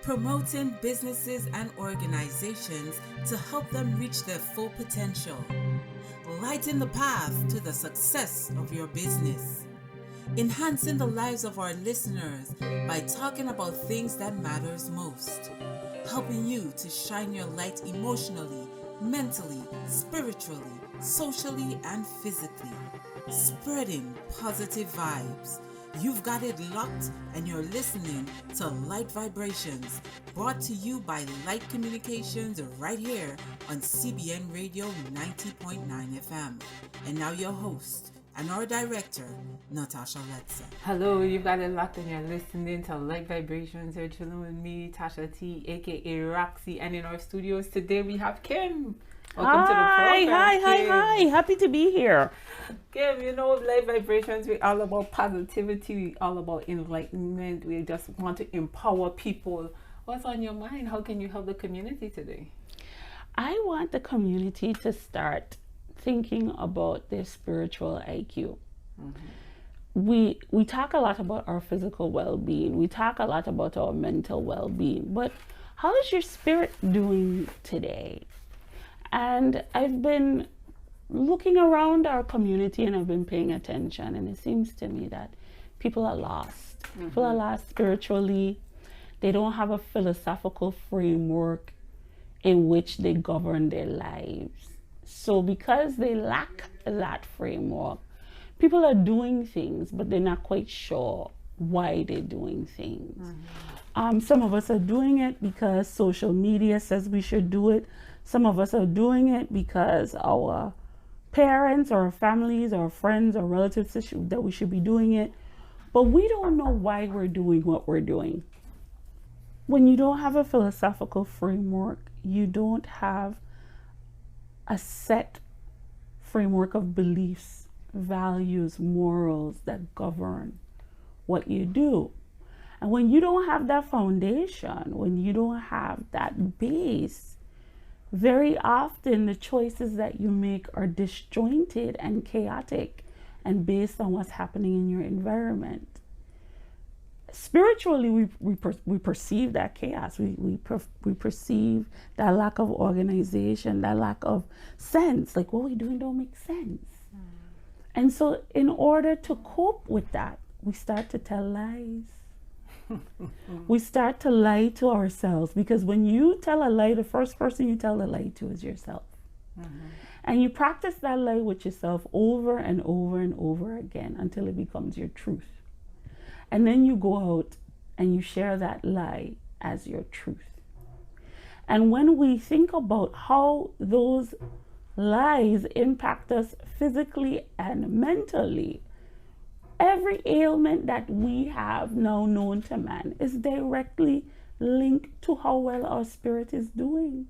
promoting businesses and organizations to help them reach their full potential. Lighten the path to the success of your business. Enhancing the lives of our listeners by talking about things that matters most. Helping you to shine your light emotionally, mentally, spiritually, socially, and physically. Spreading positive vibes. You've got it locked and you're listening to Light Vibrations, brought to you by Lyte Communications right here on CBN Radio 90.9 FM. And now your host and our director, Natasha Letza. Hello, you've got it locked and you're listening to Light Vibrations. You're chilling with me, Tasha T, aka Roxy, and in our studios today we have Kim. Welcome to the program. Hi. Happy to be here. Kim, you know, Light Vibrations, we're all about positivity, we're all about enlightenment. We just want to empower people. What's on your mind? How can you help the community today? I want the community to start thinking about their spiritual IQ. Mm-hmm. We talk a lot about our physical well-being. We talk a lot about our mental well-being. But how is your spirit doing today? And I've been looking around our community and I've been paying attention, and it seems to me that people are lost. Mm-hmm. People are lost spiritually. They don't have a philosophical framework in which they govern their lives. So because they lack that framework, people are doing things, but they're not quite sure why they're doing things. Mm-hmm. Some of us are doing it because social media says we should do it. Some of us are doing it because our parents or our families or our friends or relatives that we should be doing it. But we don't know why we're doing what we're doing. When you don't have a philosophical framework, you don't have a set framework of beliefs, values, morals that govern what you do. And when you don't have that foundation, when you don't have that base, very often the choices that you make are disjointed and chaotic and based on what's happening in your environment. Spiritually, we perceive that chaos. We perceive that lack of organization, that lack of sense. Like, what we're doing don't make sense. And so in order to cope with that, we start to tell lies. We start to lie to ourselves, because when you tell a lie, the first person you tell the lie to is yourself. Mm-hmm. And you practice that lie with yourself over and over and over again until it becomes your truth. And then you go out and you share that lie as your truth. And when we think about how those lies impact us physically and mentally, every ailment that we have now known to man is directly linked to how well our spirit is doing.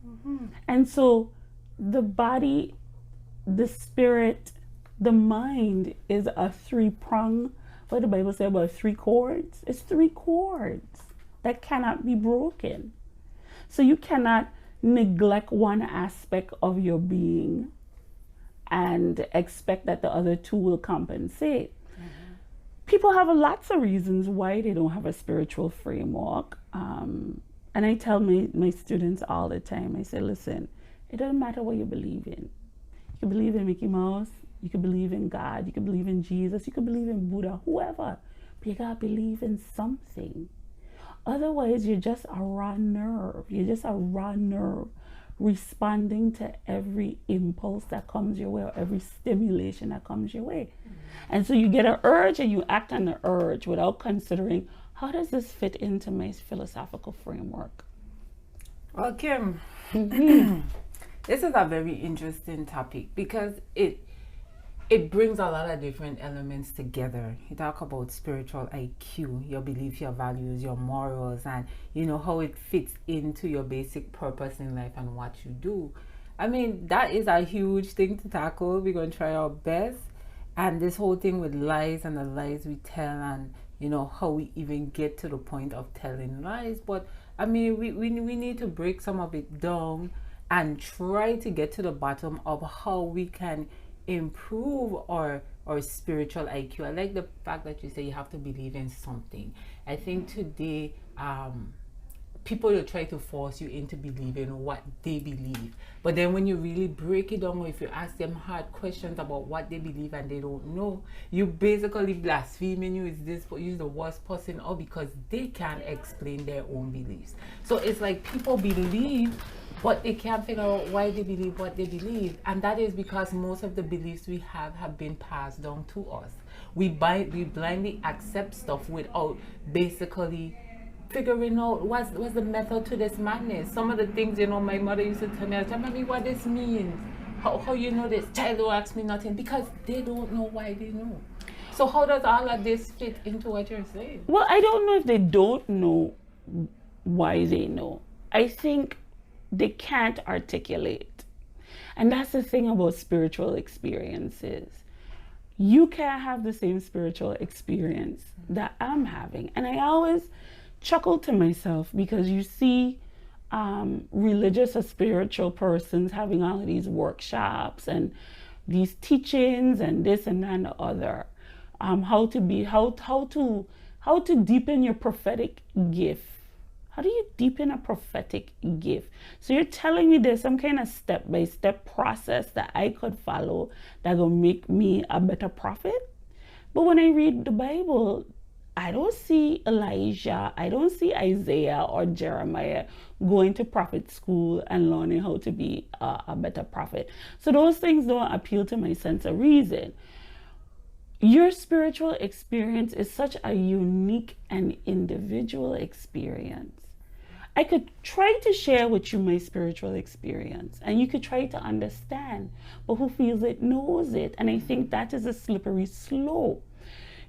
Mm-hmm. And so the body, the spirit, the mind is a three-prong. What the Bible says about 3 chords? It's 3 chords that cannot be broken. So you cannot neglect one aspect of your being and expect that the other 2 will compensate. Mm-hmm. People have lots of reasons why they don't have a spiritual framework. And I tell my students all the time, I say, listen, it doesn't matter what you believe in. You can believe in Mickey Mouse, you can believe in God, you can believe in Jesus, you can believe in Buddha, whoever. But you gotta believe in something. Otherwise, you're just a raw nerve. You're just a raw nerve responding to every impulse that comes your way or every stimulation that comes your way. Mm-hmm. And so you get an urge and you act on the urge without considering, how does this fit into my philosophical framework? Well, Kim, this is a very interesting topic because it brings a lot of different elements together. You talk about spiritual IQ, your beliefs, your values, your morals, and you know how it fits into your basic purpose in life and what you do. I mean, that is a huge thing to tackle. We're going to try our best. And this whole thing with lies and the lies we tell, and you know how we even get to the point of telling lies. But I mean, we need to break some of it down and try to get to the bottom of how we can improve our spiritual IQ. I like the fact that you say you have to believe in something. I think today people will try to force you into believing what they believe. But then when you really break it down, or if you ask them hard questions about what they believe and they don't know, you basically blaspheming, you is the worst person, or because they can't explain their own beliefs. So it's like people believe, but they can't figure out why they believe what they believe. And that is because most of the beliefs we have been passed down to us. We blindly accept stuff without basically figuring out what's the method to this madness. Some of the things, my mother used to tell me what this means. How you know this? Child don't ask me nothing, because they don't know why they know. So how does all of this fit into what you're saying? Well, I don't know if they don't know why they know. I think they can't articulate. And that's the thing about spiritual experiences. You can't have the same spiritual experience that I'm having. And I always chuckle to myself, because you see religious or spiritual persons having all of these workshops and these teachings and this and that and the other, how to deepen your prophetic gift. How do you deepen a prophetic gift? So you're telling me there's some kind of step-by-step process that I could follow that will make me a better prophet? But when I read the Bible, I don't see Elijah, I don't see Isaiah or Jeremiah going to prophet school and learning how to be a better prophet. So those things don't appeal to my sense of reason. Your spiritual experience is such a unique and individual experience. I could try to share with you my spiritual experience, and you could try to understand, but who feels it knows it. And I think that is a slippery slope.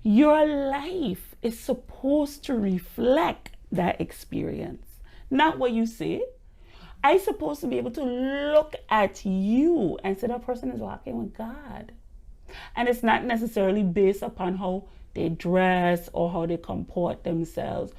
Your life is supposed to reflect that experience, not what you say. I'm supposed to be able to look at you and say that person is walking with God. And it's not necessarily based upon how they dress or how they comport themselves,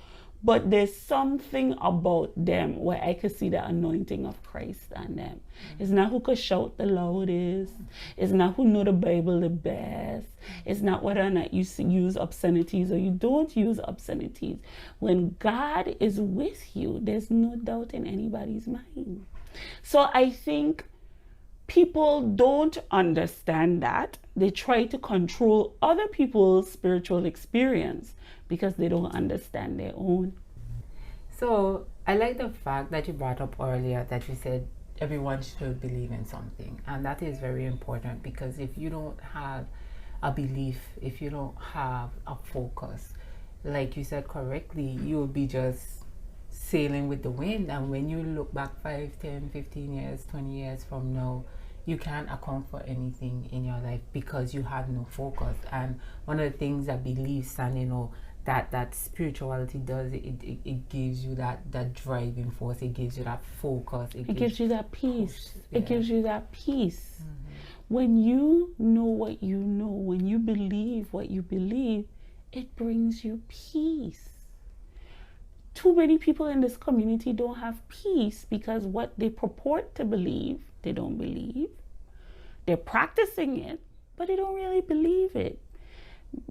but there's something about them where I could see the anointing of Christ on them. It's not who could shout the loudest. It's not who know the Bible the best. It's not whether or not you use obscenities or you don't use obscenities. When God is with you, there's no doubt in anybody's mind. So I think people don't understand that. They try to control other people's spiritual experience because they don't understand their own. So I like the fact that you brought up earlier that you said everyone should believe in something. And that is very important, because if you don't have a belief, if you don't have a focus, like you said correctly, you'll be just sailing with the wind. And when you look back 5, 10, 15 years, 20 years from now, you can't account for anything in your life because you have no focus. And one of the things that beliefs and that spirituality does, it gives you that driving force. It gives you that focus. It gives you that peace. Yeah. It gives you that peace. When you know what you know, when you believe what you believe, it brings you peace. Too many people in this community don't have peace because what they purport to believe, they don't believe. They're practicing it, but they don't really believe it.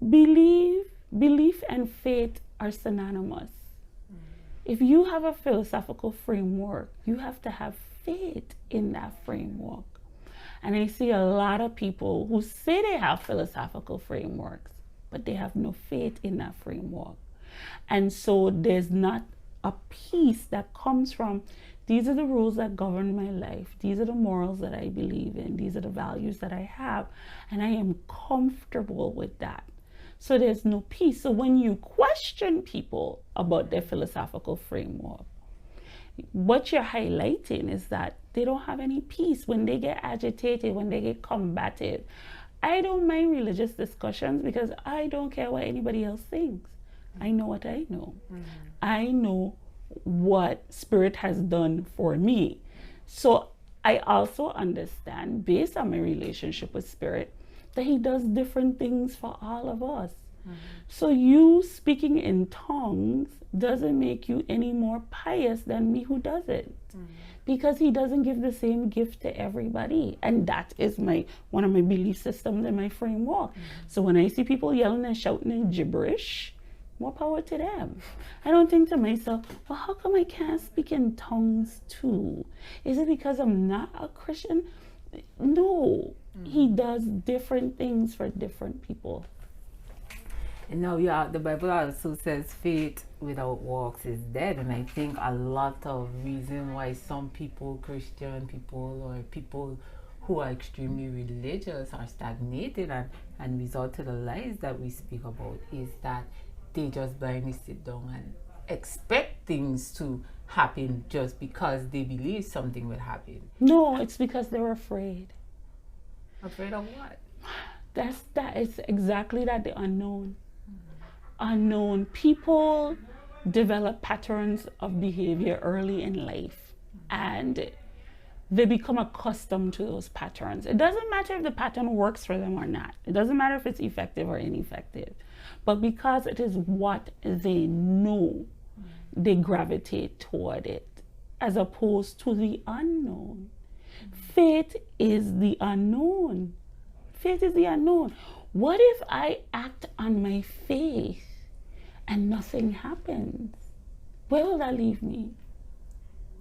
Belief and faith are synonymous. If you have a philosophical framework, you have to have faith in that framework. And I see a lot of people who say they have philosophical frameworks, but they have no faith in that framework. And so there's not a peace that comes from, these are the rules that govern my life. These are the morals that I believe in. These are the values that I have. And I am comfortable with that. So there's no peace. So when you question people about their philosophical framework, what you're highlighting is that they don't have any peace. When they get agitated, when they get combative, I don't mind religious discussions because I don't care what anybody else thinks. I know what I know. I know what Spirit has done for me. So I also understand, based on my relationship with Spirit, that He does different things for all of us. So you speaking in tongues doesn't make you any more pious than me who does it. Because He doesn't give the same gift to everybody. And that is one of my belief systems and my framework. So when I see people yelling and shouting in gibberish, More power to them. I don't think to myself, well, how come I can't speak in tongues too? Is it because I'm not a Christian? No. He does different things for different people. And now, yeah, the Bible also says faith without works is dead. And I think a lot of reason why some people, Christian people or people who are extremely religious, are stagnated and resort to the lies that we speak about is that they just blindly sit down and expect things to happen just because they believe something will happen. No, it's because they're afraid. Afraid of what? That is exactly that, the unknown. Unknown. People develop patterns of behavior early in life, and they become accustomed to those patterns. It doesn't matter if the pattern works for them or not. It doesn't matter if it's effective or ineffective. But because it is what they know, they gravitate toward it, as opposed to the unknown. Faith is the unknown. Faith is the unknown. What if I act on my faith and nothing happens? Where will that leave me?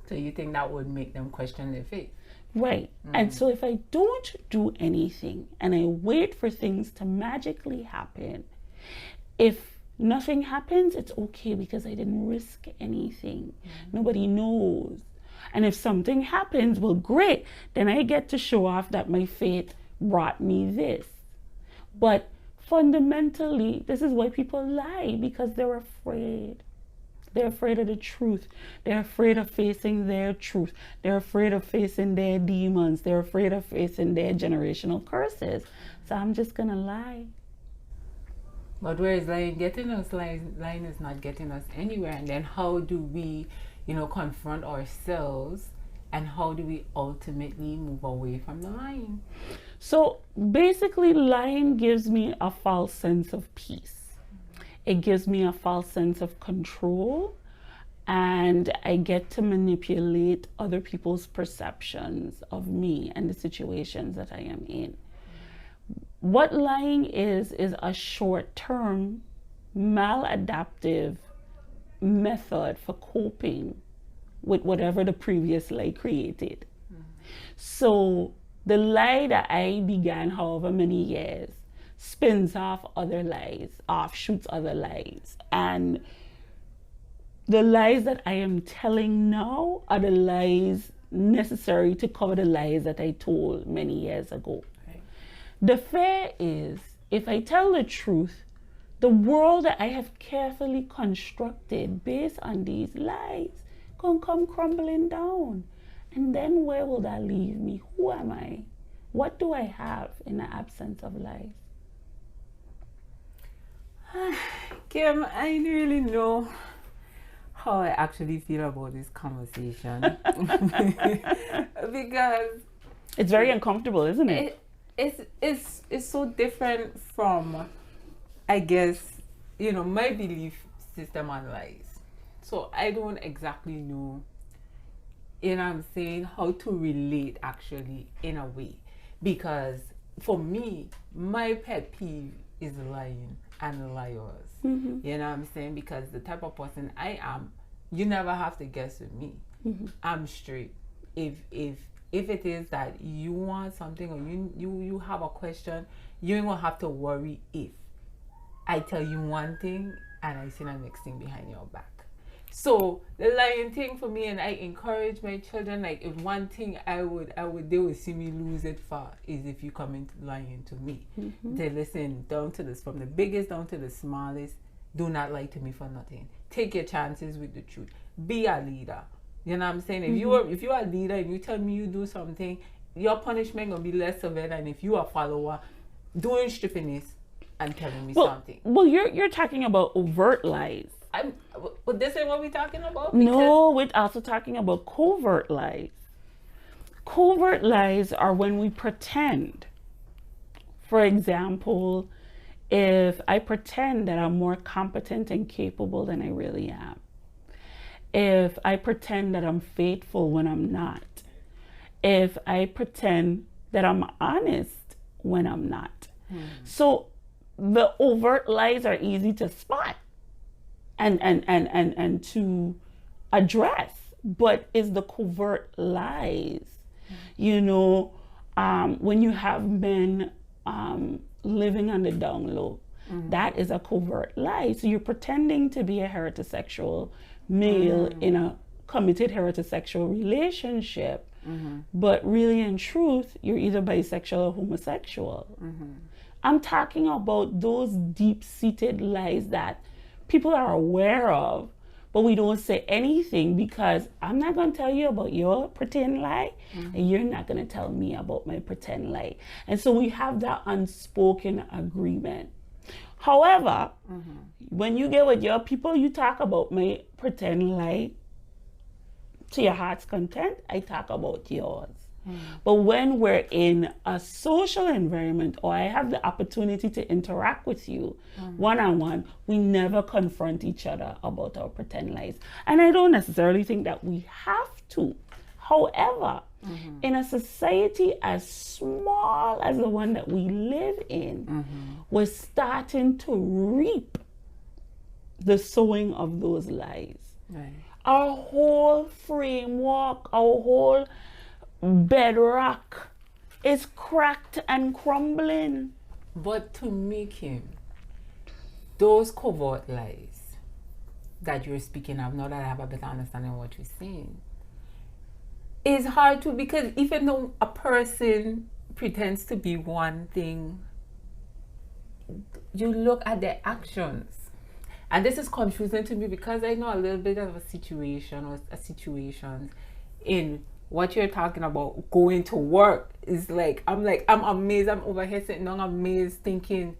So you think that would make them question their faith? Right. And so if I don't do anything and I wait for things to magically happen, if nothing happens, it's okay because I didn't risk anything. Nobody knows. And if something happens, well, great. Then I get to show off that my faith brought me this. But fundamentally, this is why people lie, because they're afraid. They're afraid of the truth. They're afraid of facing their truth. They're afraid of facing their demons. They're afraid of facing their generational curses. So I'm just going to lie. But where is lying getting us? Lying is not getting us anywhere. And then how do we, confront ourselves, and how do we ultimately move away from the lying? So basically, lying gives me a false sense of peace. It gives me a false sense of control, and I get to manipulate other people's perceptions of me and the situations that I am in. What lying is a short-term, maladaptive method for coping with whatever the previous lie created. So the lie that I began however many years spins off other lies, offshoots other lies. And the lies that I am telling now are the lies necessary to cover the lies that I told many years ago. Right. The fear is, if I tell the truth, the world that I have carefully constructed based on these lies can come crumbling down. And then where will that leave me? Who am I? What do I have in the absence of lies? Kim, I don't really know how I actually feel about this conversation. Because it's very uncomfortable, isn't it? It's so different from, I guess, my belief system on lies. So I don't exactly know, I'm saying, how to relate actually in a way. Because for me, my pet peeve is lying and liars. Mm-hmm. You know what I'm saying? Because the type of person I am, you never have to guess with me. Mm-hmm. I'm straight. If it is that you want something or you have a question, you ain't gonna have to worry if I tell you one thing and I say the next thing behind your back. So the lying thing for me, and I encourage my children, like, if one thing they would see me lose it for is if you come into lying to me. Mm-hmm. They listen down to this, from the biggest down to the smallest. Do not lie to me for nothing. Take your chances with the truth. Be a leader. You know what I'm saying? Mm-hmm. If you're a leader and you tell me you do something, your punishment gonna be less severe than if you are a follower doing stupidness and telling me something. Well, you're talking about overt lies. But this ain't what we're talking about? No, we're also talking about covert lies. Covert lies are when we pretend. For example, if I pretend that I'm more competent and capable than I really am. If I pretend that I'm faithful when I'm not. If I pretend that I'm honest when I'm not. So the overt lies are easy to spot. and to address, but is the covert lies. You know, when you have men living on the down low, that is a covert lie. So you're pretending to be a heterosexual male in a committed heterosexual relationship, but really in truth, you're either bisexual or homosexual. I'm talking about those deep-seated lies that people are aware of, but we don't say anything because I'm not going to tell you about your pretend lie, and you're not going to tell me about my pretend lie. And so we have that unspoken agreement. However, when you get with your people, you talk about my pretend lie to your heart's content, I talk about yours. But when we're in a social environment, or I have the opportunity to interact with you one-on-one, we never confront each other about our pretend lies. And I don't necessarily think that we have to. However, in a society as small as the one that we live in, we're starting to reap the sowing of those lies. Right. Our whole framework, our whole bedrock is cracked and crumbling. But to me, Kim, those covert lies that you're speaking of, now that I have a better understanding of what you're saying, is hard to, because even though a person pretends to be one thing, you look at their actions. And this is confusing to me because I know a little bit of a situation or a situations in what you're talking about going to work is like, I'm amazed. I'm over here sitting down amazed thinking,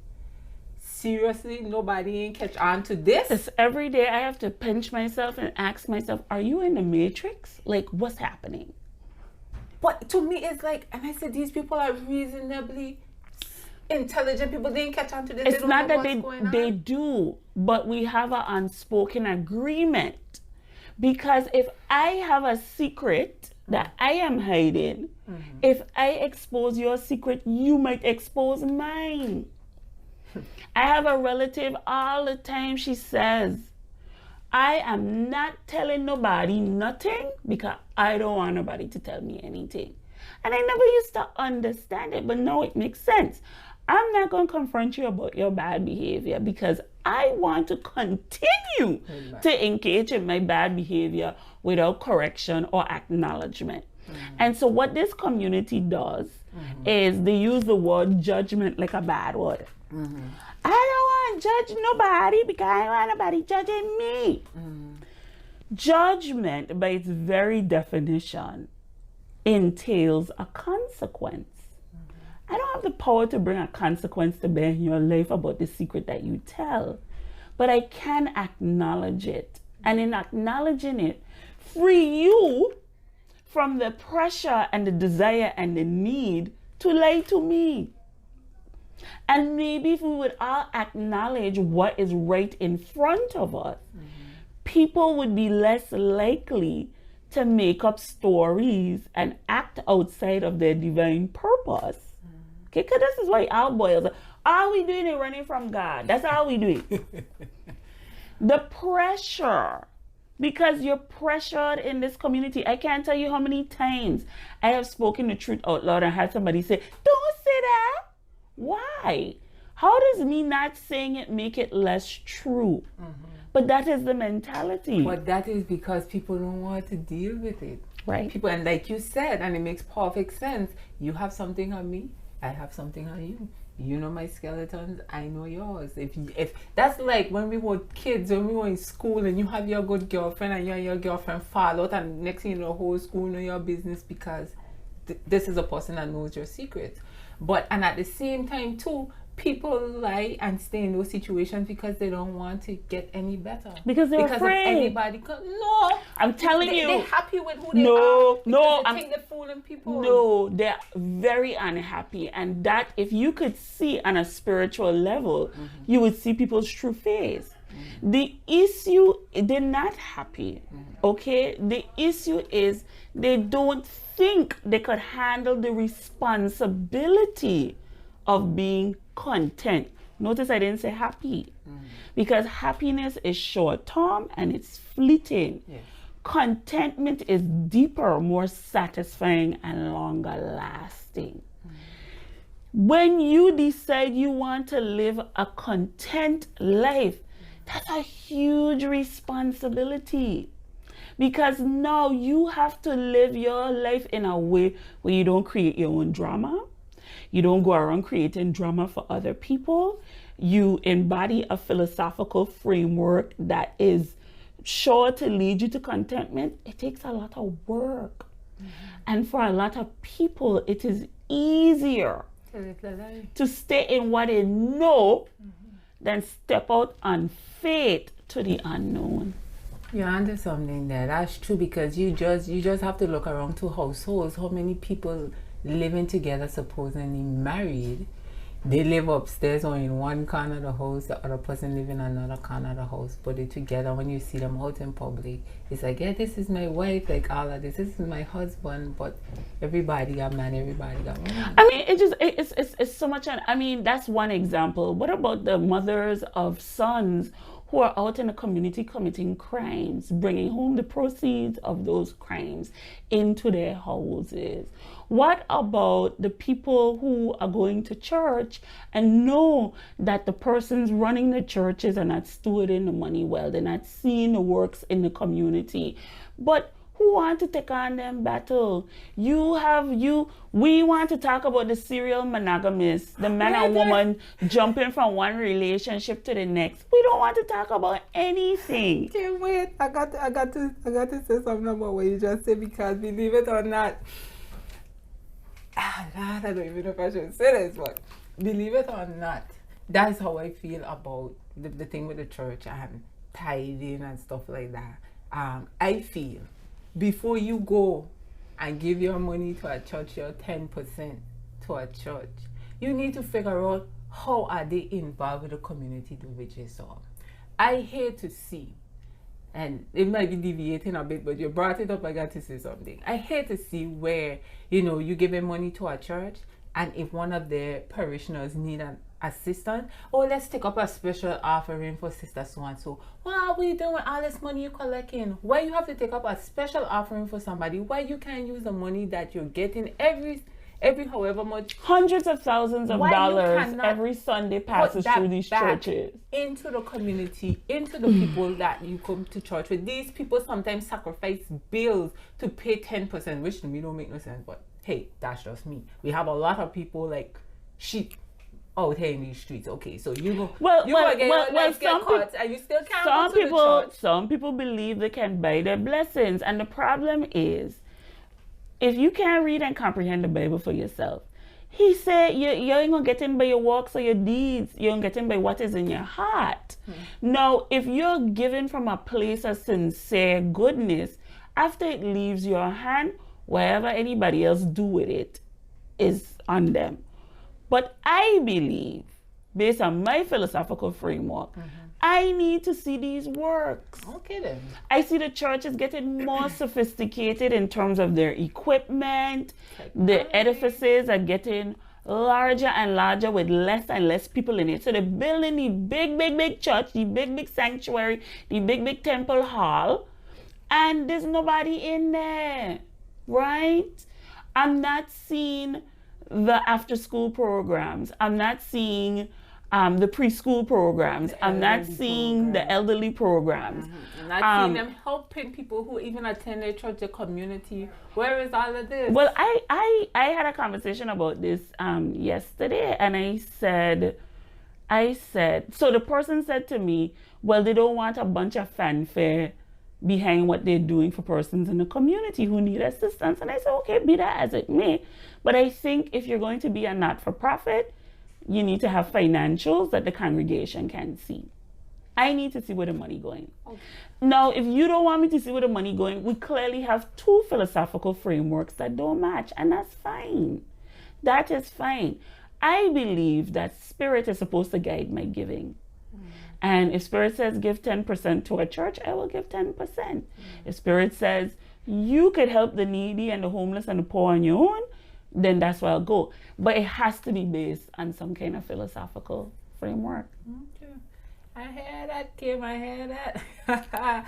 seriously, nobody ain't catch on to this? It's every day I have to pinch myself and ask myself, are you in the matrix? Like, what's happening? But to me, it's like, and I said, these people are reasonably intelligent people. They didn't catch on to this. It's not that they do, but we have an unspoken agreement. Because if I have a secret that I am hiding, if I expose your secret, you might expose mine. I have a relative all the time, she says, I am not telling nobody nothing because I don't want nobody to tell me anything. And I never used to understand it, but now it makes sense. I'm not going to confront you about your bad behavior because I want to continue to engage in my bad behavior without correction or acknowledgement. And so what this community does is they use the word judgment like a bad word. I don't want to judge nobody because I don't want nobody judging me. Judgment, by its very definition, entails a consequence. I don't have the power to bring a consequence to bear in your life about the secret that you tell, but I can acknowledge it. And in acknowledging it, free you from the pressure and the desire and the need to lie to me. And maybe if we would all acknowledge what is right in front of us, people would be less likely to make up stories and act outside of their divine purpose. Okay, because this is why our boils all we doing is running from God. That's all we doing. The pressure, because you're pressured in this community. I can't tell you how many times I have spoken the truth out loud and had somebody say, don't say that. Why? How does me not saying it make it less true? But that is the mentality. But that is because people don't want to deal with it. Right. People, and like you said, and it makes perfect sense. You have something on me, I have something on you. You know my skeletons, I know yours. If that's like when we were kids, when we were in school, and you have your good girlfriend, and you and your girlfriend fall out, and next thing you know, the whole school know your business because this is a person that knows your secrets. And at the same time too, people lie and stay in those situations because they don't want to get any better. Because they're afraid. Of anybody. No, I'm telling you. They're happy with who they are. No, I think they're fooling people. No, they're very unhappy. And that, if you could see on a spiritual level, you would see people's true face. The issue, they're not happy. Okay? The issue is they don't think they could handle the responsibility of being content Notice I didn't say happy. Because happiness is short term and it's fleeting. Yes. Contentment is deeper, more satisfying, and longer lasting. When you decide you want to live a content life, that's a huge responsibility. Because now you have to live your life in a way where you don't create your own drama. You don't go around creating drama for other people. You embody a philosophical framework that is sure to lead you to contentment. It takes a lot of work. And for a lot of people, it is easier to stay in what they know than step out on faith to the unknown. You're onto something there. That's true, because you just have to look around two households. How many people living together, supposedly married, they live upstairs or in one corner of the house, the other person live in another corner of the house, but they're together. When you see them out in public, it's like, yeah, this is my wife, like all of this is my husband, but everybody got man, everybody got woman. I mean, it's so much. I mean, that's one example. What about the mothers of sons who are out in the community committing crimes, bringing home the proceeds of those crimes into their houses? What about the people who are going to church and know that the persons running the churches are not stewarding the money well, they're not seeing the works in the community, but who want to take on them battle? We want to talk about the serial monogamous, the man and woman jumping from one relationship to the next. We don't want to talk about anything. Can't wait. I got to say something about what you just said, because believe it or not, I don't even know if I should say this, but believe it or not, that's how I feel about the thing with the church and tithing and stuff like that. I feel before you go and give your money to a church, your 10% to a church, you need to figure out how are they involved with the community to which they serve. I hate to see, and it might be deviating a bit, but you brought it up, I got to say something. I hate to see where, you giving money to a church, and if one of their parishioners need an assistant, let's take up a special offering for sister so-and-so. What are we doing with all this money you're collecting? Why you have to take up a special offering for somebody? Why you can't use the money that you're getting every however much, hundreds of thousands of dollars every Sunday passes through these churches into the community, into the people that you come to church with? These people sometimes sacrifice bills to pay 10%, which to me don't make no sense, but hey, that's just me. We have a lot of people like sheep out here in these streets. Okay, so you go, get caught, and you still can't go to the church. Some people believe they can buy their blessings, and the problem is, if you can't read and comprehend the Bible for yourself, he said you ain't gonna get in by your works or your deeds. You're gonna get in by what is in your heart. Now, if you're given from a place of sincere goodness, after it leaves your hand, wherever anybody else do with it is on them. But I believe, based on my philosophical framework, I need to see these works. Okay then. I see the church is getting more sophisticated in terms of their equipment. The edifices are getting larger and larger with less and less people in it. So they're building the big church, the big sanctuary, the big temple hall, and there's nobody in there, right? I'm not seeing the after school programs. I'm not seeing the preschool programs. I'm not seeing the elderly programs. I'm not seeing them helping people who even attend their church, the community. Where is all of this? Well, I had a conversation about this yesterday, and I said, so the person said to me, well, they don't want a bunch of fanfare behind what they're doing for persons in the community who need assistance. And I said, okay, be that as it may. But I think if you're going to be a not-for-profit, you need to have financials that the congregation can see. I need to see where the money going. Okay. Now, if you don't want me to see where the money going, we clearly have two philosophical frameworks that don't match, and that's fine. That is fine. I believe that Spirit is supposed to guide my giving. And if Spirit says give 10% to a church, I will give 10%. If Spirit says you could help the needy and the homeless and the poor on your own, then that's where I'll go. But it has to be based on some kind of philosophical framework. Okay. I hear that, Kim. I hear that.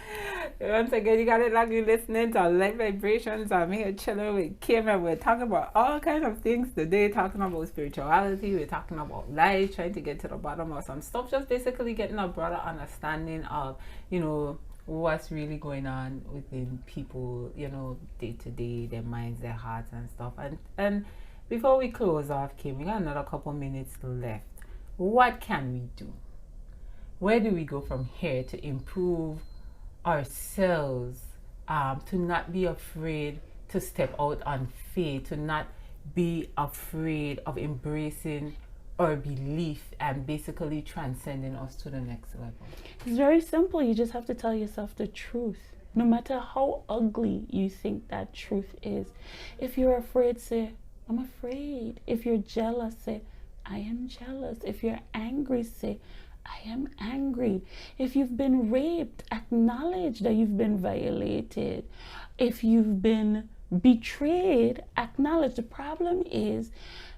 Once again, you got it like you're listening to Light Vibrations. I'm here chilling with Kim, and we're talking about all kinds of things today. Talking about spirituality, we're talking about life, trying to get to the bottom of some stuff. Just basically getting a broader understanding of, what's really going on within people, day to day, their minds, their hearts, and stuff. And before we close off, Kim, we got another couple minutes left. What can we do? Where do we go from here to improve ourselves, to not be afraid to step out on faith, to not be afraid of embracing our belief and basically transcending us to the next level? It's very simple. You just have to tell yourself the truth. No matter how ugly you think that truth is. If you're afraid, say, I'm afraid. If you're jealous, say, I am jealous. If you're angry, say, I am angry. If you've been raped, acknowledge that you've been violated. If you've been betrayed, acknowledge. The problem is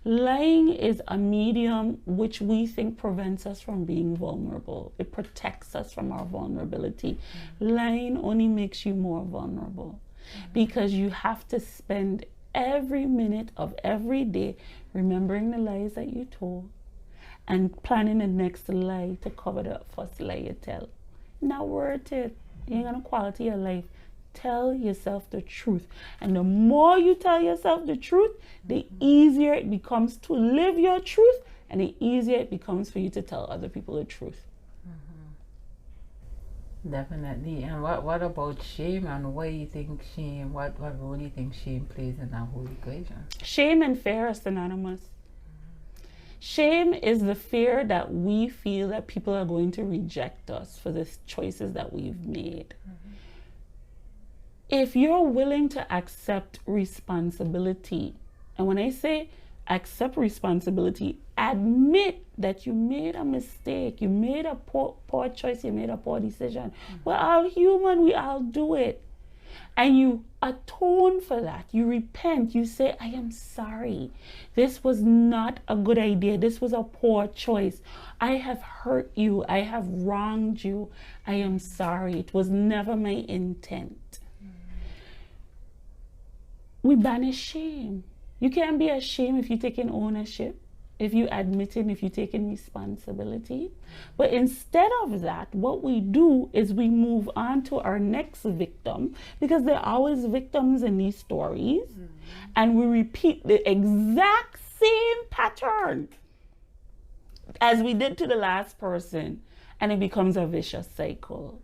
lying is a medium which we think prevents us from being vulnerable. It protects us from our vulnerability. Lying only makes you more vulnerable because you have to spend every minute of every day remembering the lies that you told and planning the next lie to cover the first lie you tell. Not worth it. You ain't gonna quality of life. Tell yourself the truth. And the more you tell yourself the truth, the easier it becomes to live your truth, and the easier it becomes for you to tell other people the truth. Definitely. And what about shame, and what do you think shame, what role do you think shame plays in that whole equation? Shame and fear are synonymous. Shame is the fear that we feel that people are going to reject us for the choices that we've made. If you're willing to accept responsibility, and when I say accept responsibility, admit that you made a mistake, you made a poor choice, you made a poor decision. We're all human, we all do it. And you atone for that. You repent. You say, I am sorry. This was not a good idea. This was a poor choice. I have hurt you. I have wronged you. I am sorry. It was never my intent. We banish shame. You can't be ashamed if you're taking ownership, if you admitting, if you're taking responsibility. But instead of that, what we do is we move on to our next victim, because there are always victims in these stories, and we repeat the exact same pattern as we did to the last person, and it becomes a vicious cycle.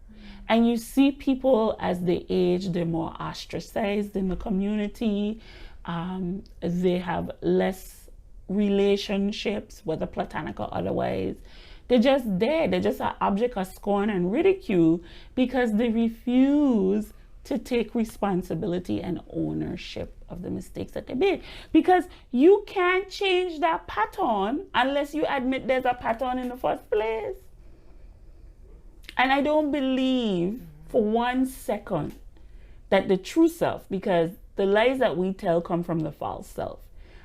And you see people as they age, they're more ostracized in the community. They have less relationships, whether platonic or otherwise. They're just there. They're just an object of scorn and ridicule because they refuse to take responsibility and ownership of the mistakes that they made. Because you can't change that pattern unless you admit there's a pattern in the first place. And I don't believe for 1 second that the true self, because the lies that we tell come from the false self,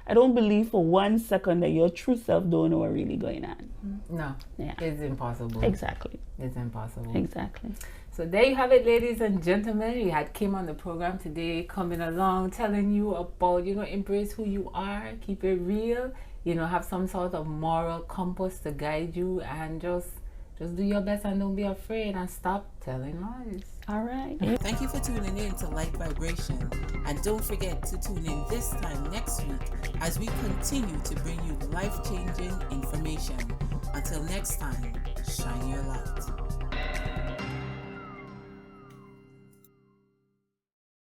I don't believe for 1 second that your true self don't know what's really going on. No, it's impossible. Exactly. It's impossible. Exactly. So there you have it, ladies and gentlemen. We had Kim on the program today, coming along, telling you about, embrace who you are, keep it real, have some sort of moral compass to guide you, and just do your best and don't be afraid, and stop telling lies. All right. Thank you for tuning in to Light Vibration. And don't forget to tune in this time next week as we continue to bring you life-changing information. Until next time, shine your light.